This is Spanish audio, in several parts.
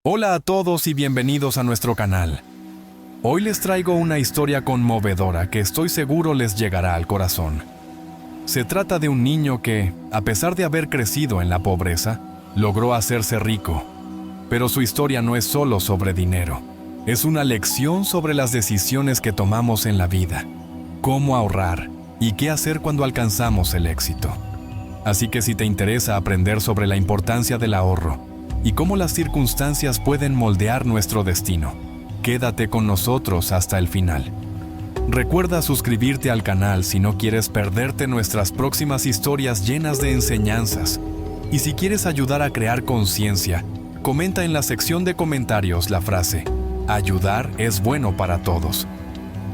Hola a todos y bienvenidos a nuestro canal. Hoy les traigo una historia conmovedora que estoy seguro les llegará al corazón. Se trata de un niño que, a pesar de haber crecido en la pobreza, logró hacerse rico. Pero su historia no es solo sobre dinero. Es una lección sobre las decisiones que tomamos en la vida, cómo ahorrar y qué hacer cuando alcanzamos el éxito. Así que si te interesa aprender sobre la importancia del ahorro, y cómo las circunstancias pueden moldear nuestro destino, quédate con nosotros hasta el final. Recuerda suscribirte al canal si no quieres perderte nuestras próximas historias llenas de enseñanzas. Y si quieres ayudar a crear conciencia, comenta en la sección de comentarios la frase: ayudar es bueno para todos.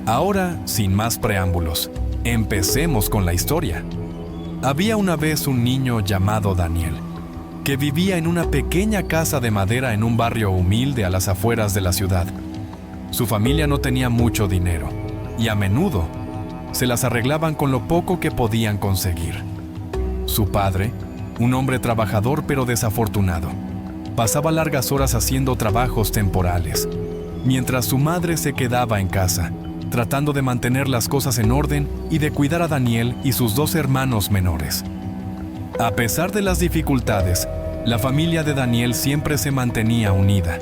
Ahora, sin más preámbulos, empecemos con la historia. Había una vez un niño llamado Daniel, que vivía en una pequeña casa de madera en un barrio humilde a las afueras de la ciudad. Su familia no tenía mucho dinero, y a menudo se las arreglaban con lo poco que podían conseguir. Su padre, un hombre trabajador pero desafortunado, pasaba largas horas haciendo trabajos temporales, mientras su madre se quedaba en casa, tratando de mantener las cosas en orden y de cuidar a Daniel y sus dos hermanos menores. A pesar de las dificultades, la familia de Daniel siempre se mantenía unida.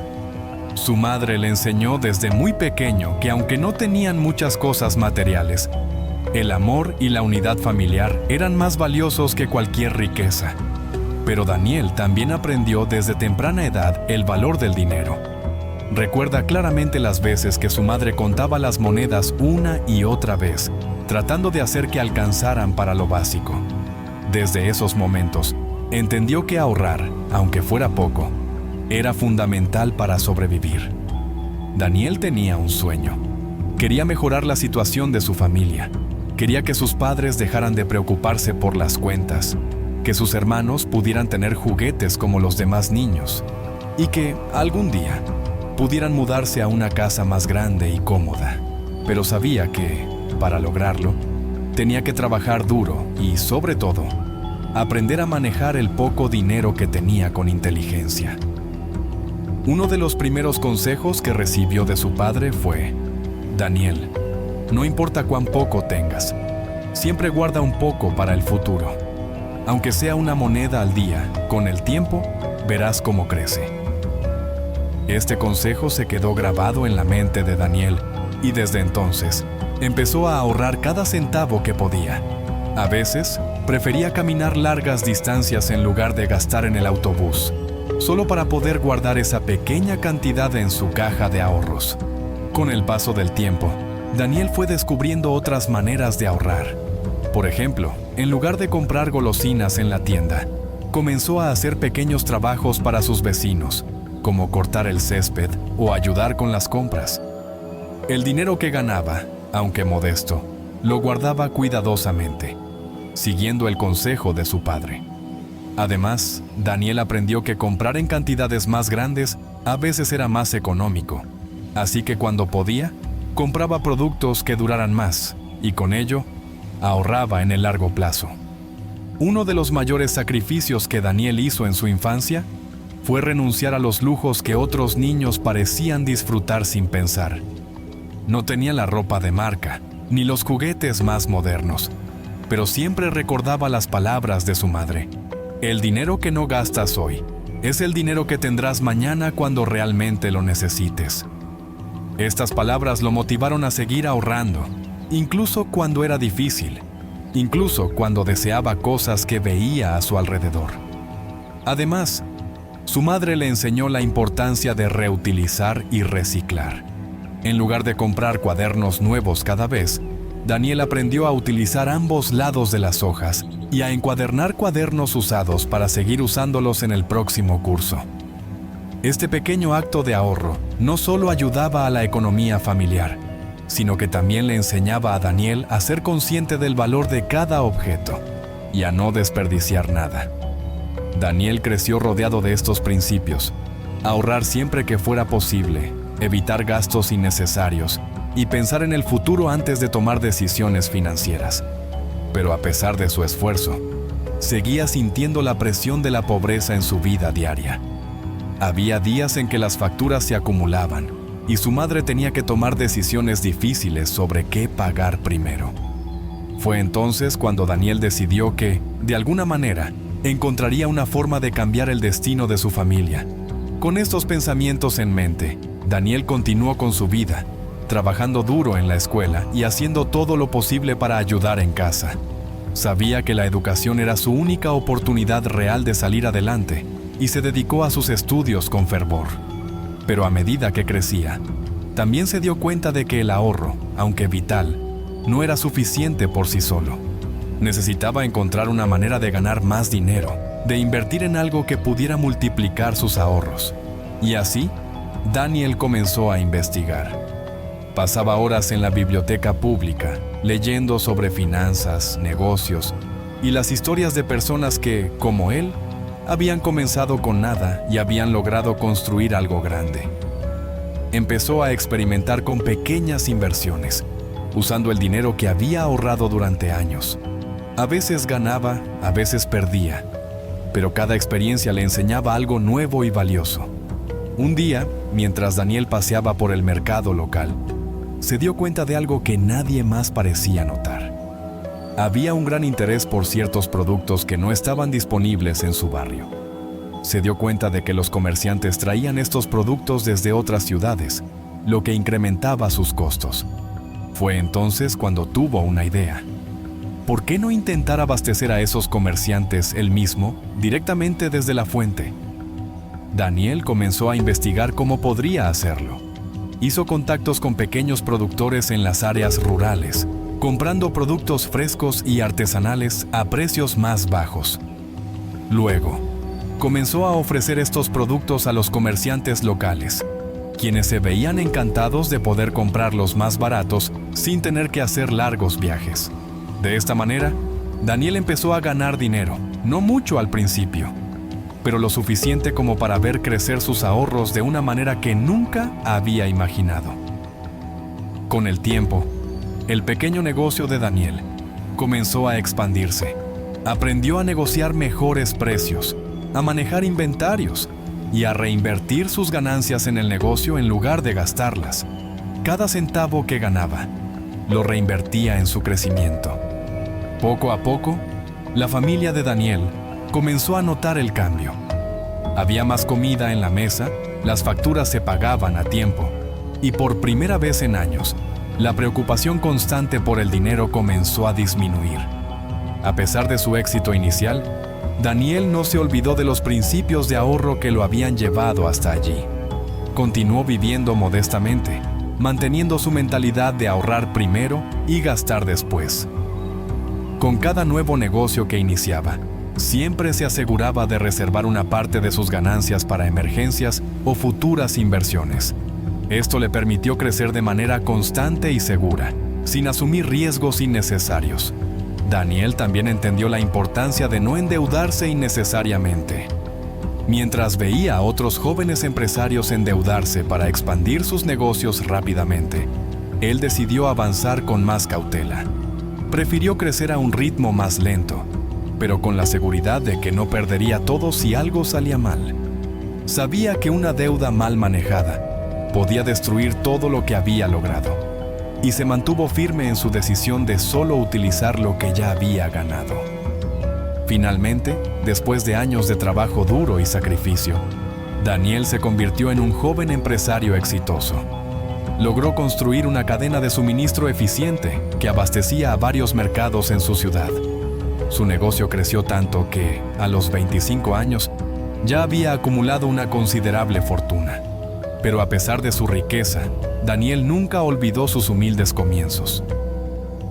Su madre le enseñó desde muy pequeño que aunque no tenían muchas cosas materiales, el amor y la unidad familiar eran más valiosos que cualquier riqueza. Pero Daniel también aprendió desde temprana edad el valor del dinero. Recuerda claramente las veces que su madre contaba las monedas una y otra vez, tratando de hacer que alcanzaran para lo básico. Desde esos momentos, entendió que ahorrar, aunque fuera poco, era fundamental para sobrevivir. Daniel tenía un sueño. Quería mejorar la situación de su familia. Quería que sus padres dejaran de preocuparse por las cuentas, que sus hermanos pudieran tener juguetes como los demás niños, y que, algún día, pudieran mudarse a una casa más grande y cómoda. Pero sabía que, para lograrlo, tenía que trabajar duro y, sobre todo, aprender a manejar el poco dinero que tenía con inteligencia. Uno de los primeros consejos que recibió de su padre fue: Daniel, no importa cuán poco tengas, siempre guarda un poco para el futuro. Aunque sea una moneda al día, con el tiempo verás cómo crece. Este consejo se quedó grabado en la mente de Daniel y desde entonces empezó a ahorrar cada centavo que podía. A veces, prefería caminar largas distancias en lugar de gastar en el autobús, solo para poder guardar esa pequeña cantidad en su caja de ahorros. Con el paso del tiempo, Daniel fue descubriendo otras maneras de ahorrar. Por ejemplo, en lugar de comprar golosinas en la tienda, comenzó a hacer pequeños trabajos para sus vecinos, como cortar el césped o ayudar con las compras. El dinero que ganaba, aunque modesto, lo guardaba cuidadosamente, siguiendo el consejo de su padre. Además, Daniel aprendió que comprar en cantidades más grandes a veces era más económico, así que cuando podía, compraba productos que duraran más y con ello, ahorraba en el largo plazo. Uno de los mayores sacrificios que Daniel hizo en su infancia fue renunciar a los lujos que otros niños parecían disfrutar sin pensar. No tenía la ropa de marca, ni los juguetes más modernos, pero siempre recordaba las palabras de su madre: el dinero que no gastas hoy es el dinero que tendrás mañana cuando realmente lo necesites. Estas palabras lo motivaron a seguir ahorrando, incluso cuando era difícil, incluso cuando deseaba cosas que veía a su alrededor. Además, su madre le enseñó la importancia de reutilizar y reciclar. En lugar de comprar cuadernos nuevos cada vez, Daniel aprendió a utilizar ambos lados de las hojas y a encuadernar cuadernos usados para seguir usándolos en el próximo curso. Este pequeño acto de ahorro no solo ayudaba a la economía familiar, sino que también le enseñaba a Daniel a ser consciente del valor de cada objeto y a no desperdiciar nada. Daniel creció rodeado de estos principios: ahorrar siempre que fuera posible, evitar gastos innecesarios y pensar en el futuro antes de tomar decisiones financieras. Pero a pesar de su esfuerzo, seguía sintiendo la presión de la pobreza en su vida diaria. Había días en que las facturas se acumulaban y su madre tenía que tomar decisiones difíciles sobre qué pagar primero. Fue entonces cuando Daniel decidió que, de alguna manera, encontraría una forma de cambiar el destino de su familia. Con estos pensamientos en mente, Daniel continuó con su vida, trabajando duro en la escuela y haciendo todo lo posible para ayudar en casa. Sabía que la educación era su única oportunidad real de salir adelante y se dedicó a sus estudios con fervor. Pero a medida que crecía, también se dio cuenta de que el ahorro, aunque vital, no era suficiente por sí solo. Necesitaba encontrar una manera de ganar más dinero, de invertir en algo que pudiera multiplicar sus ahorros. Y así, Daniel comenzó a investigar. Pasaba horas en la biblioteca pública, leyendo sobre finanzas, negocios y las historias de personas que, como él, habían comenzado con nada y habían logrado construir algo grande. Empezó a experimentar con pequeñas inversiones, usando el dinero que había ahorrado durante años. A veces ganaba, a veces perdía, pero cada experiencia le enseñaba algo nuevo y valioso. Un día, mientras Daniel paseaba por el mercado local, se dio cuenta de algo que nadie más parecía notar. Había un gran interés por ciertos productos que no estaban disponibles en su barrio. Se dio cuenta de que los comerciantes traían estos productos desde otras ciudades, lo que incrementaba sus costos. Fue entonces cuando tuvo una idea. ¿Por qué no intentar abastecer a esos comerciantes él mismo, directamente desde la fuente? Daniel comenzó a investigar cómo podría hacerlo. Hizo contactos con pequeños productores en las áreas rurales, comprando productos frescos y artesanales a precios más bajos. Luego, comenzó a ofrecer estos productos a los comerciantes locales, quienes se veían encantados de poder comprarlos más baratos sin tener que hacer largos viajes. De esta manera, Daniel empezó a ganar dinero, no mucho al principio, pero lo suficiente como para ver crecer sus ahorros de una manera que nunca había imaginado. Con el tiempo, el pequeño negocio de Daniel comenzó a expandirse. Aprendió a negociar mejores precios, a manejar inventarios y a reinvertir sus ganancias en el negocio en lugar de gastarlas. Cada centavo que ganaba, lo reinvertía en su crecimiento. Poco a poco, la familia de Daniel comenzó a notar el cambio. Había más comida en la mesa, las facturas se pagaban a tiempo, y por primera vez en años, la preocupación constante por el dinero comenzó a disminuir. A pesar de su éxito inicial, Daniel no se olvidó de los principios de ahorro que lo habían llevado hasta allí. Continuó viviendo modestamente, manteniendo su mentalidad de ahorrar primero y gastar después. Con cada nuevo negocio que iniciaba, siempre se aseguraba de reservar una parte de sus ganancias para emergencias o futuras inversiones. Esto le permitió crecer de manera constante y segura, sin asumir riesgos innecesarios. Daniel también entendió la importancia de no endeudarse innecesariamente. Mientras veía a otros jóvenes empresarios endeudarse para expandir sus negocios rápidamente, él decidió avanzar con más cautela. Prefirió crecer a un ritmo más lento, pero con la seguridad de que no perdería todo si algo salía mal. Sabía que una deuda mal manejada podía destruir todo lo que había logrado, y se mantuvo firme en su decisión de solo utilizar lo que ya había ganado. Finalmente, después de años de trabajo duro y sacrificio, Daniel se convirtió en un joven empresario exitoso. Logró construir una cadena de suministro eficiente que abastecía a varios mercados en su ciudad. Su negocio creció tanto que, a los 25 años, ya había acumulado una considerable fortuna. Pero a pesar de su riqueza, Daniel nunca olvidó sus humildes comienzos.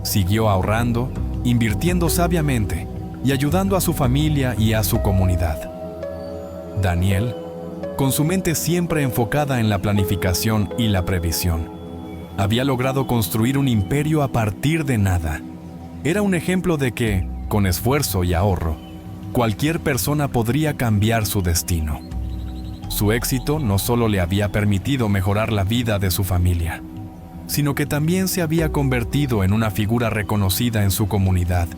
Siguió ahorrando, invirtiendo sabiamente y ayudando a su familia y a su comunidad. Daniel, con su mente siempre enfocada en la planificación y la previsión, había logrado construir un imperio a partir de nada. Era un ejemplo de que, con esfuerzo y ahorro, cualquier persona podría cambiar su destino. Su éxito no solo le había permitido mejorar la vida de su familia, sino que también se había convertido en una figura reconocida en su comunidad,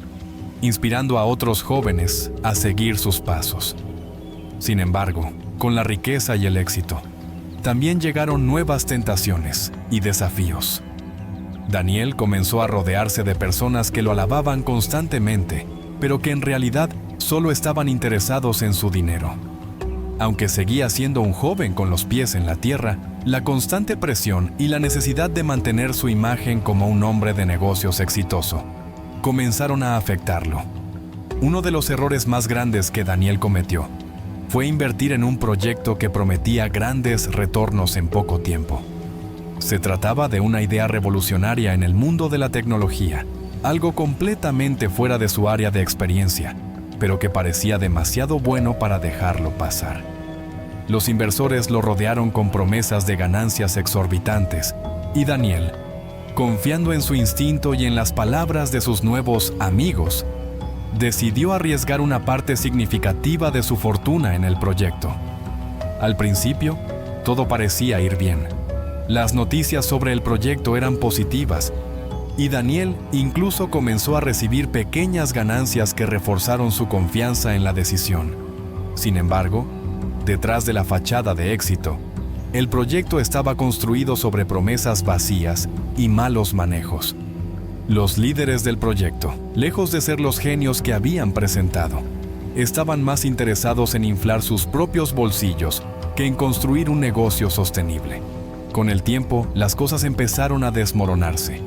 inspirando a otros jóvenes a seguir sus pasos. Sin embargo, con la riqueza y el éxito, también llegaron nuevas tentaciones y desafíos. Daniel comenzó a rodearse de personas que lo alababan constantemente, pero que en realidad solo estaban interesados en su dinero. Aunque seguía siendo un joven con los pies en la tierra, la constante presión y la necesidad de mantener su imagen como un hombre de negocios exitoso comenzaron a afectarlo. Uno de los errores más grandes que Daniel cometió fue invertir en un proyecto que prometía grandes retornos en poco tiempo. Se trataba de una idea revolucionaria en el mundo de la tecnología, algo completamente fuera de su área de experiencia, pero que parecía demasiado bueno para dejarlo pasar. Los inversores lo rodearon con promesas de ganancias exorbitantes, y Daniel, confiando en su instinto y en las palabras de sus nuevos amigos, decidió arriesgar una parte significativa de su fortuna en el proyecto. Al principio, todo parecía ir bien. Las noticias sobre el proyecto eran positivas, y Daniel incluso comenzó a recibir pequeñas ganancias que reforzaron su confianza en la decisión. Sin embargo, detrás de la fachada de éxito, el proyecto estaba construido sobre promesas vacías y malos manejos. Los líderes del proyecto, lejos de ser los genios que habían presentado, estaban más interesados en inflar sus propios bolsillos que en construir un negocio sostenible. Con el tiempo, las cosas empezaron a desmoronarse.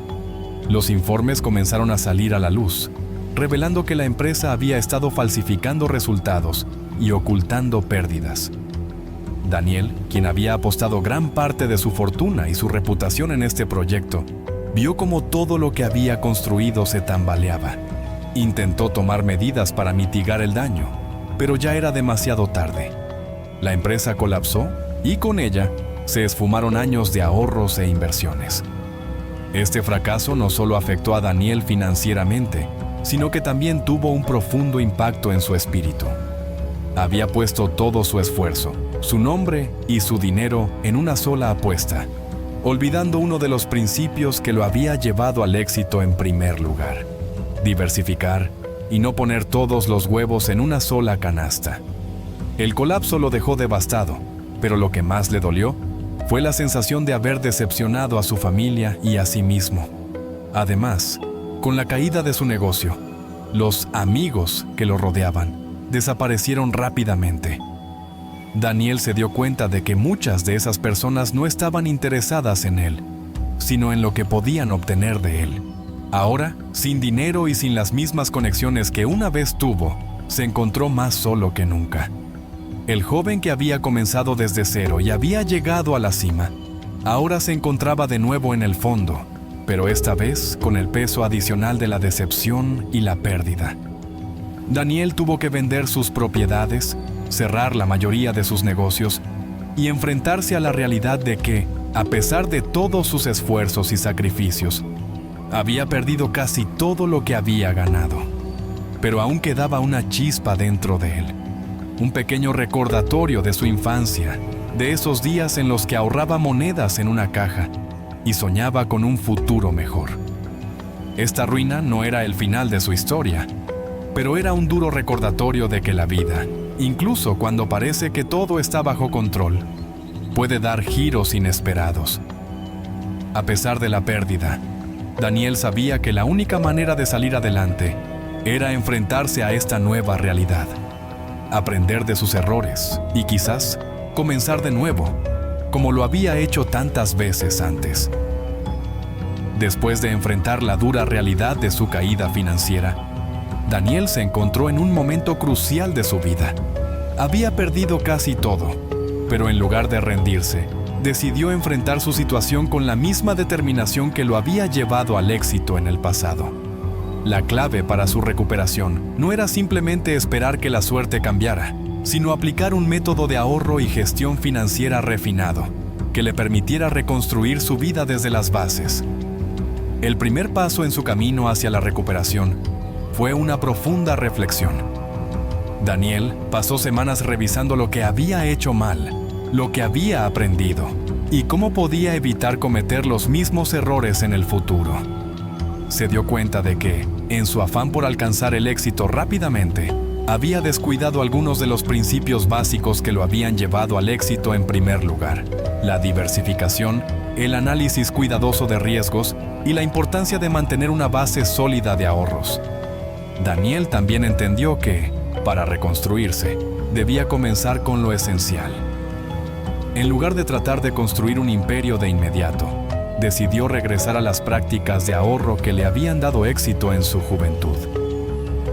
Los informes comenzaron a salir a la luz, revelando que la empresa había estado falsificando resultados y ocultando pérdidas. Daniel, quien había apostado gran parte de su fortuna y su reputación en este proyecto, vio cómo todo lo que había construido se tambaleaba. Intentó tomar medidas para mitigar el daño, pero ya era demasiado tarde. La empresa colapsó y con ella se esfumaron años de ahorros e inversiones. Este fracaso no solo afectó a Daniel financieramente, sino que también tuvo un profundo impacto en su espíritu. Había puesto todo su esfuerzo, su nombre y su dinero en una sola apuesta, olvidando uno de los principios que lo había llevado al éxito en primer lugar: diversificar y no poner todos los huevos en una sola canasta. El colapso lo dejó devastado, pero lo que más le dolió fue la sensación de haber decepcionado a su familia y a sí mismo. Además, con la caída de su negocio, los amigos que lo rodeaban desaparecieron rápidamente. Daniel se dio cuenta de que muchas de esas personas no estaban interesadas en él, sino en lo que podían obtener de él. Ahora, sin dinero y sin las mismas conexiones que una vez tuvo, se encontró más solo que nunca. El joven que había comenzado desde cero y había llegado a la cima, ahora se encontraba de nuevo en el fondo, pero esta vez con el peso adicional de la decepción y la pérdida. Daniel tuvo que vender sus propiedades, cerrar la mayoría de sus negocios y enfrentarse a la realidad de que, a pesar de todos sus esfuerzos y sacrificios, había perdido casi todo lo que había ganado. Pero aún quedaba una chispa dentro de él, un pequeño recordatorio de su infancia, de esos días en los que ahorraba monedas en una caja y soñaba con un futuro mejor. Esta ruina no era el final de su historia, pero era un duro recordatorio de que la vida, incluso cuando parece que todo está bajo control, puede dar giros inesperados. A pesar de la pérdida, Daniel sabía que la única manera de salir adelante era enfrentarse a esta nueva realidad, aprender de sus errores y quizás comenzar de nuevo, como lo había hecho tantas veces antes. Después de enfrentar la dura realidad de su caída financiera, Daniel se encontró en un momento crucial de su vida. Había perdido casi todo, pero en lugar de rendirse, decidió enfrentar su situación con la misma determinación que lo había llevado al éxito en el pasado. La clave para su recuperación no era simplemente esperar que la suerte cambiara, sino aplicar un método de ahorro y gestión financiera refinado, que le permitiera reconstruir su vida desde las bases. El primer paso en su camino hacia la recuperación fue una profunda reflexión. Daniel pasó semanas revisando lo que había hecho mal, lo que había aprendido y cómo podía evitar cometer los mismos errores en el futuro. Se dio cuenta de que, en su afán por alcanzar el éxito rápidamente, había descuidado algunos de los principios básicos que lo habían llevado al éxito en primer lugar: la diversificación, el análisis cuidadoso de riesgos y la importancia de mantener una base sólida de ahorros. Daniel también entendió que, para reconstruirse, debía comenzar con lo esencial. En lugar de tratar de construir un imperio de inmediato, decidió regresar a las prácticas de ahorro que le habían dado éxito en su juventud.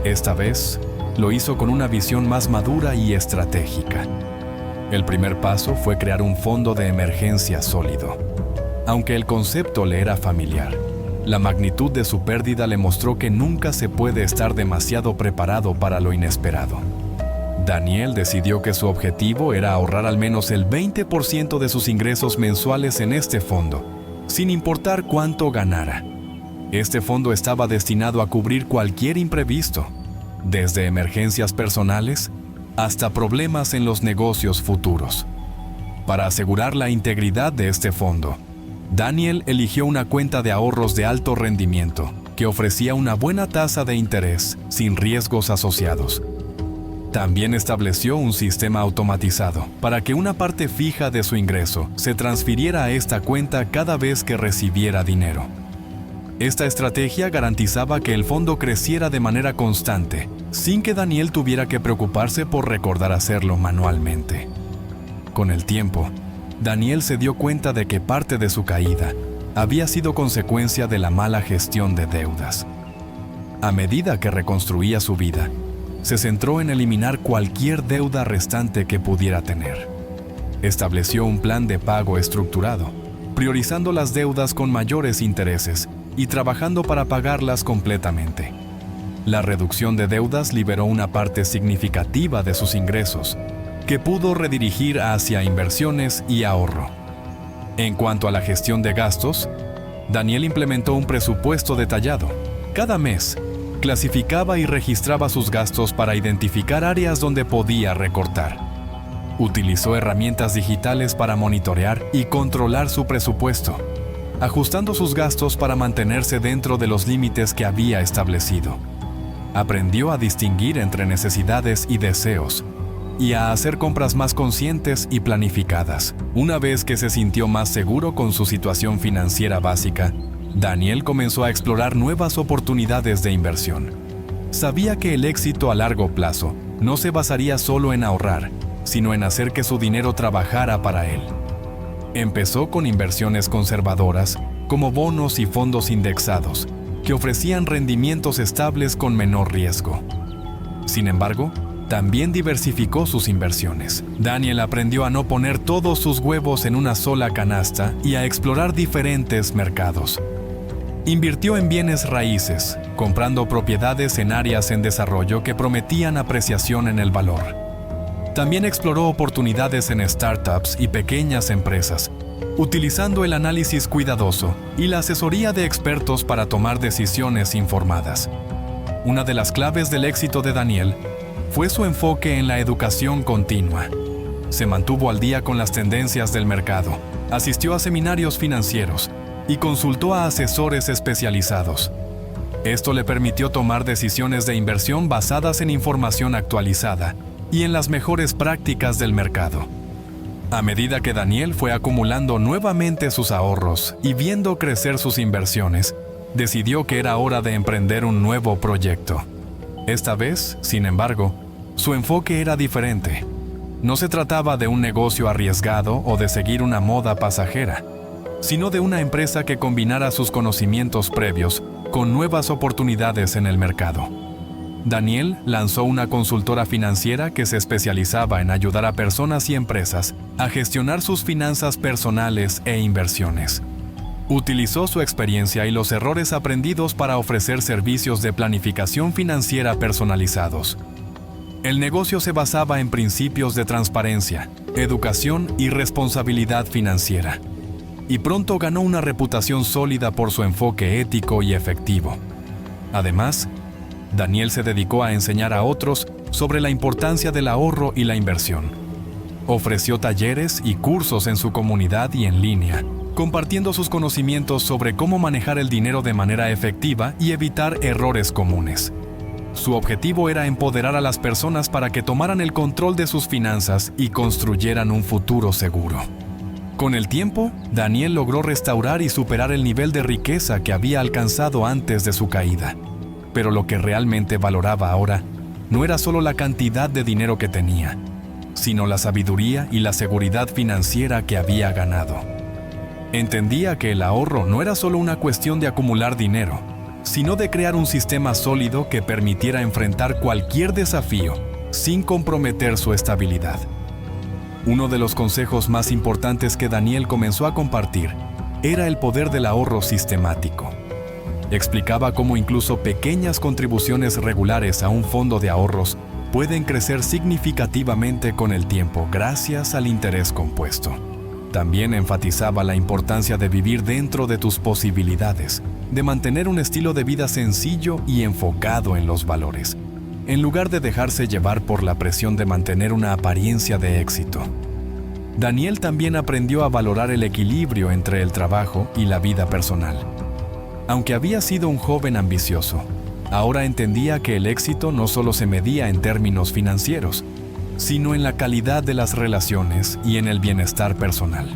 Esta vez, lo hizo con una visión más madura y estratégica. El primer paso fue crear un fondo de emergencia sólido. Aunque el concepto le era familiar, la magnitud de su pérdida le mostró que nunca se puede estar demasiado preparado para lo inesperado. Daniel decidió que su objetivo era ahorrar al menos el 20% de sus ingresos mensuales en este fondo, sin importar cuánto ganara. Este fondo estaba destinado a cubrir cualquier imprevisto, desde emergencias personales hasta problemas en los negocios futuros. Para asegurar la integridad de este fondo, Daniel eligió una cuenta de ahorros de alto rendimiento que ofrecía una buena tasa de interés sin riesgos asociados. También estableció un sistema automatizado para que una parte fija de su ingreso se transfiriera a esta cuenta cada vez que recibiera dinero. Esta estrategia garantizaba que el fondo creciera de manera constante, sin que Daniel tuviera que preocuparse por recordar hacerlo manualmente. Con el tiempo, Daniel se dio cuenta de que parte de su caída había sido consecuencia de la mala gestión de deudas. A medida que reconstruía su vida, se centró en eliminar cualquier deuda restante que pudiera tener. Estableció un plan de pago estructurado, priorizando las deudas con mayores intereses y trabajando para pagarlas completamente. La reducción de deudas liberó una parte significativa de sus ingresos, que pudo redirigir hacia inversiones y ahorro. En cuanto a la gestión de gastos, Daniel implementó un presupuesto detallado. Cada mes, clasificaba y registraba sus gastos para identificar áreas donde podía recortar. Utilizó herramientas digitales para monitorear y controlar su presupuesto, ajustando sus gastos para mantenerse dentro de los límites que había establecido. Aprendió a distinguir entre necesidades y deseos, y a hacer compras más conscientes y planificadas. Una vez que se sintió más seguro con su situación financiera básica, Daniel comenzó a explorar nuevas oportunidades de inversión. Sabía que el éxito a largo plazo no se basaría solo en ahorrar, sino en hacer que su dinero trabajara para él. Empezó con inversiones conservadoras, como bonos y fondos indexados, que ofrecían rendimientos estables con menor riesgo. Sin embargo, también diversificó sus inversiones. Daniel aprendió a no poner todos sus huevos en una sola canasta y a explorar diferentes mercados. Invirtió en bienes raíces, comprando propiedades en áreas en desarrollo que prometían apreciación en el valor. También exploró oportunidades en startups y pequeñas empresas, utilizando el análisis cuidadoso y la asesoría de expertos para tomar decisiones informadas. Una de las claves del éxito de Daniel fue su enfoque en la educación continua. Se mantuvo al día con las tendencias del mercado, asistió a seminarios financieros y consultó a asesores especializados. Esto le permitió tomar decisiones de inversión basadas en información actualizada y en las mejores prácticas del mercado. A medida que Daniel fue acumulando nuevamente sus ahorros y viendo crecer sus inversiones, decidió que era hora de emprender un nuevo proyecto. Esta vez, sin embargo, su enfoque era diferente. No se trataba de un negocio arriesgado o de seguir una moda pasajera, sino de una empresa que combinara sus conocimientos previos con nuevas oportunidades en el mercado. Daniel lanzó una consultora financiera que se especializaba en ayudar a personas y empresas a gestionar sus finanzas personales e inversiones. Utilizó su experiencia y los errores aprendidos para ofrecer servicios de planificación financiera personalizados. El negocio se basaba en principios de transparencia, educación y responsabilidad financiera, y pronto ganó una reputación sólida por su enfoque ético y efectivo. Además, Daniel se dedicó a enseñar a otros sobre la importancia del ahorro y la inversión. Ofreció talleres y cursos en su comunidad y en línea, compartiendo sus conocimientos sobre cómo manejar el dinero de manera efectiva y evitar errores comunes. Su objetivo era empoderar a las personas para que tomaran el control de sus finanzas y construyeran un futuro seguro. Con el tiempo, Daniel logró restaurar y superar el nivel de riqueza que había alcanzado antes de su caída. Pero lo que realmente valoraba ahora no era solo la cantidad de dinero que tenía, sino la sabiduría y la seguridad financiera que había ganado. Entendía que el ahorro no era solo una cuestión de acumular dinero, sino de crear un sistema sólido que permitiera enfrentar cualquier desafío sin comprometer su estabilidad. Uno de los consejos más importantes que Daniel comenzó a compartir era el poder del ahorro sistemático. Explicaba cómo incluso pequeñas contribuciones regulares a un fondo de ahorros pueden crecer significativamente con el tiempo gracias al interés compuesto. También enfatizaba la importancia de vivir dentro de tus posibilidades, de mantener un estilo de vida sencillo y enfocado en los valores, en lugar de dejarse llevar por la presión de mantener una apariencia de éxito. Daniel también aprendió a valorar el equilibrio entre el trabajo y la vida personal. Aunque había sido un joven ambicioso, ahora entendía que el éxito no solo se medía en términos financieros, sino en la calidad de las relaciones y en el bienestar personal.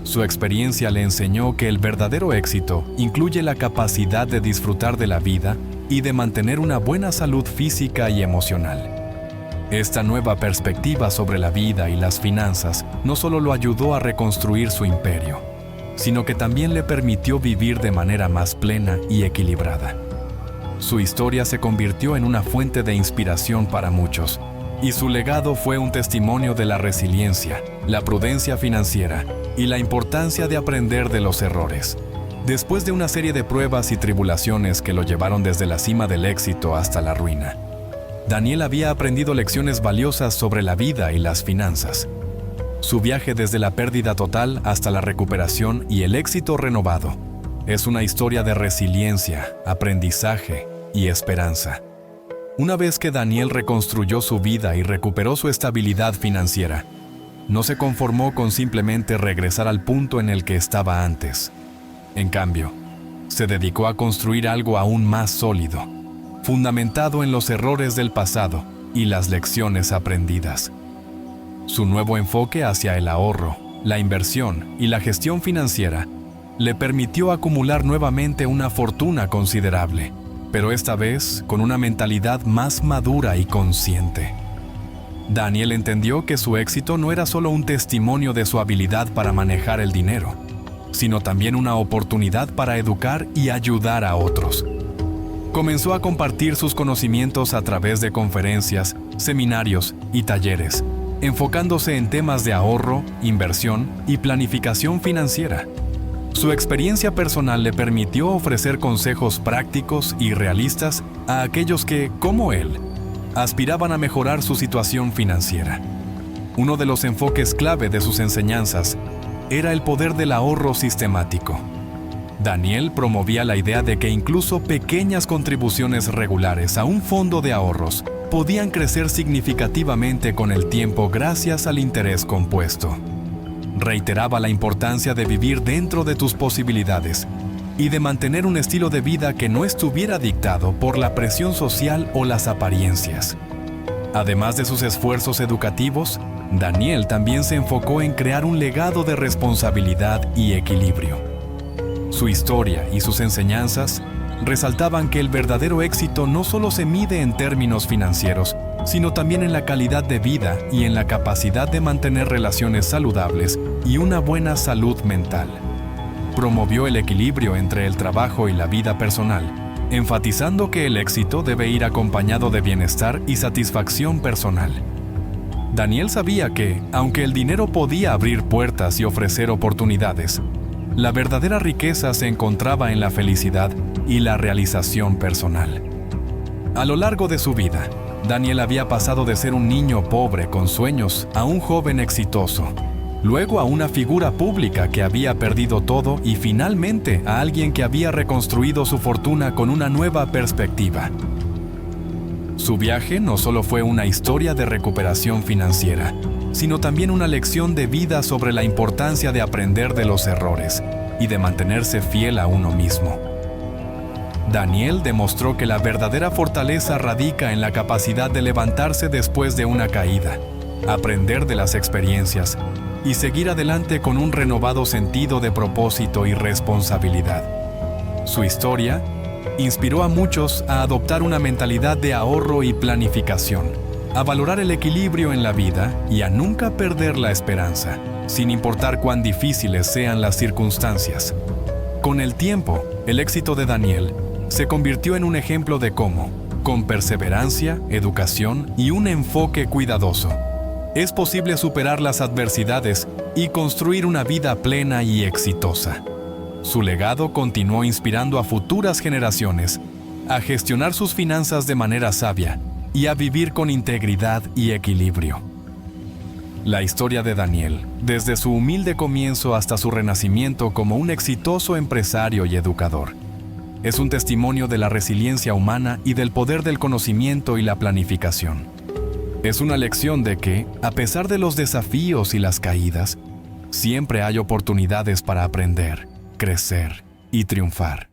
Su experiencia le enseñó que el verdadero éxito incluye la capacidad de disfrutar de la vida y de mantener una buena salud física y emocional. Esta nueva perspectiva sobre la vida y las finanzas no solo lo ayudó a reconstruir su imperio, sino que también le permitió vivir de manera más plena y equilibrada. Su historia se convirtió en una fuente de inspiración para muchos, y su legado fue un testimonio de la resiliencia, la prudencia financiera y la importancia de aprender de los errores. Después de una serie de pruebas y tribulaciones que lo llevaron desde la cima del éxito hasta la ruina, Daniel había aprendido lecciones valiosas sobre la vida y las finanzas. Su viaje desde la pérdida total hasta la recuperación y el éxito renovado es una historia de resiliencia, aprendizaje y esperanza. Una vez que Daniel reconstruyó su vida y recuperó su estabilidad financiera, no se conformó con simplemente regresar al punto en el que estaba antes. En cambio, se dedicó a construir algo aún más sólido, fundamentado en los errores del pasado y las lecciones aprendidas. Su nuevo enfoque hacia el ahorro, la inversión y la gestión financiera le permitió acumular nuevamente una fortuna considerable, pero esta vez con una mentalidad más madura y consciente. Daniel entendió que su éxito no era solo un testimonio de su habilidad para manejar el dinero, sino también una oportunidad para educar y ayudar a otros. Comenzó a compartir sus conocimientos a través de conferencias, seminarios y talleres, enfocándose en temas de ahorro, inversión y planificación financiera. Su experiencia personal le permitió ofrecer consejos prácticos y realistas a aquellos que, como él, aspiraban a mejorar su situación financiera. Uno de los enfoques clave de sus enseñanzas era el poder del ahorro sistemático. Daniel promovía la idea de que incluso pequeñas contribuciones regulares a un fondo de ahorros podían crecer significativamente con el tiempo gracias al interés compuesto. Reiteraba la importancia de vivir dentro de tus posibilidades y de mantener un estilo de vida que no estuviera dictado por la presión social o las apariencias. Además de sus esfuerzos educativos, Daniel también se enfocó en crear un legado de responsabilidad y equilibrio. Su historia y sus enseñanzas resaltaban que el verdadero éxito no solo se mide en términos financieros, sino también en la calidad de vida y en la capacidad de mantener relaciones saludables y una buena salud mental. Promovió el equilibrio entre el trabajo y la vida personal, enfatizando que el éxito debe ir acompañado de bienestar y satisfacción personal. Daniel sabía que, aunque el dinero podía abrir puertas y ofrecer oportunidades, la verdadera riqueza se encontraba en la felicidad y la realización personal. A lo largo de su vida, Daniel había pasado de ser un niño pobre con sueños a un joven exitoso, luego a una figura pública que había perdido todo y finalmente a alguien que había reconstruido su fortuna con una nueva perspectiva. Su viaje no solo fue una historia de recuperación financiera, sino también una lección de vida sobre la importancia de aprender de los errores y de mantenerse fiel a uno mismo. Daniel demostró que la verdadera fortaleza radica en la capacidad de levantarse después de una caída, aprender de las experiencias y seguir adelante con un renovado sentido de propósito y responsabilidad. Su historia inspiró a muchos a adoptar una mentalidad de ahorro y planificación, a valorar el equilibrio en la vida y a nunca perder la esperanza, sin importar cuán difíciles sean las circunstancias. Con el tiempo, el éxito de Daniel se convirtió en un ejemplo de cómo, con perseverancia, educación y un enfoque cuidadoso, es posible superar las adversidades y construir una vida plena y exitosa. Su legado continuó inspirando a futuras generaciones a gestionar sus finanzas de manera sabia y a vivir con integridad y equilibrio. La historia de Daniel, desde su humilde comienzo hasta su renacimiento como un exitoso empresario y educador, es un testimonio de la resiliencia humana y del poder del conocimiento y la planificación. Es una lección de que, a pesar de los desafíos y las caídas, siempre hay oportunidades para aprender, crecer y triunfar.